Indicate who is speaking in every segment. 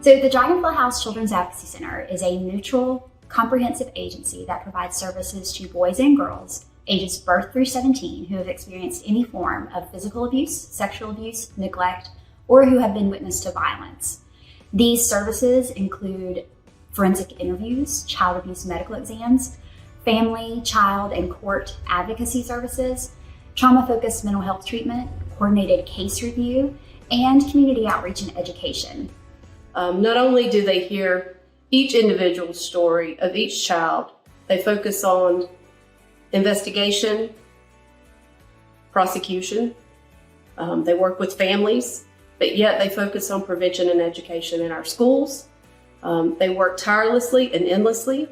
Speaker 1: So the Dragonfly House Children's Advocacy Center is a neutral, comprehensive agency that provides services to boys and girls ages birth through 17 who have experienced any form of physical abuse, sexual abuse, neglect, or who have been witness to violence. These services include forensic interviews, child abuse medical exams, family, child, and court advocacy services, trauma-focused mental health treatment, coordinated case review, and community outreach and education.
Speaker 2: Not only do they hear each individual story of each child, they focus on investigation, prosecution. They work with families, but yet they focus on prevention and education in our schools. They work tirelessly and endlessly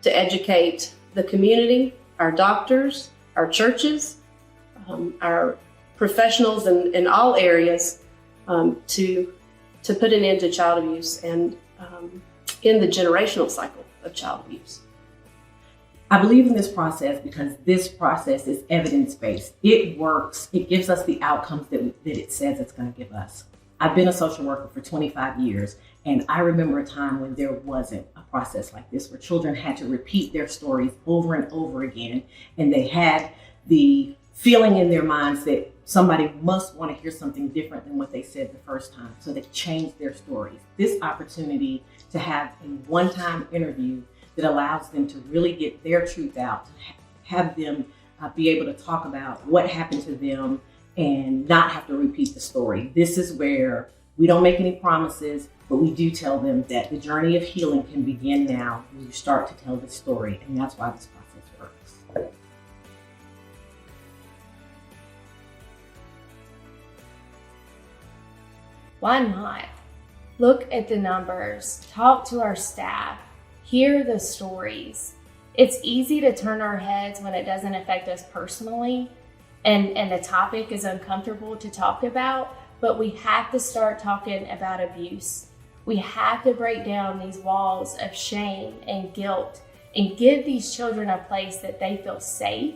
Speaker 2: to educate the community, our doctors, our churches, our professionals in all areas to put an end to child abuse and end the generational cycle of child abuse.
Speaker 3: I believe in this process because this process is evidence-based. It works. It gives us the outcomes that it says it's going to give us. I've been a social worker for 25 years, and I remember a time when there wasn't a process like this, where children had to repeat their stories over and over again, and they had the feeling in their minds that somebody must want to hear something different than what they said the first time, so they changed their stories. This opportunity to have a one-time interview that allows them to really get their truth out, have them be able to talk about what happened to them and not have to repeat the story. This is where we don't make any promises, but we do tell them that the journey of healing can begin now when you start to tell the story, and that's why this process works.
Speaker 4: Why not? Look at the numbers, talk to our staff, hear the stories. It's easy to turn our heads when it doesn't affect us personally and the topic is uncomfortable to talk about, but we have to start talking about abuse. We have to break down these walls of shame and guilt and give these children a place that they feel safe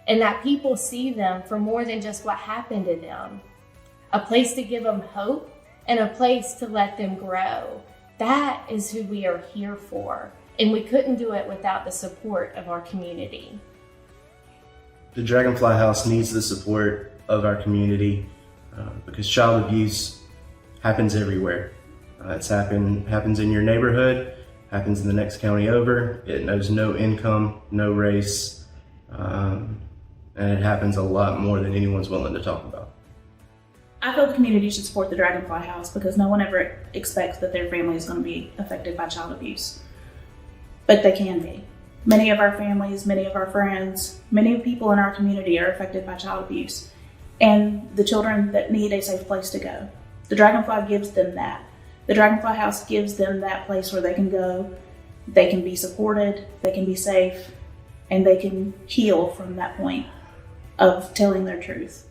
Speaker 4: and that people see them for more than just what happened to them. A place to give them hope and a place to let them grow. That is who we are here for, and we couldn't do it without the support of our community.
Speaker 5: The Dragonfly House needs the support of our community because child abuse happens everywhere. It happens in your neighborhood, happens in the next county over. It knows no income, no race, and it happens a lot more than anyone's willing to talk about.
Speaker 6: I feel the community should support the Dragonfly House because no one ever expects that their family is going to be affected by child abuse. But they can be. Many of our families, many of our friends, many people in our community are affected by child abuse. And the children that need a safe place to go. The Dragonfly gives them that. The Dragonfly House gives them that place where they can go, they can be supported, they can be safe, and they can heal from that point of telling their truth.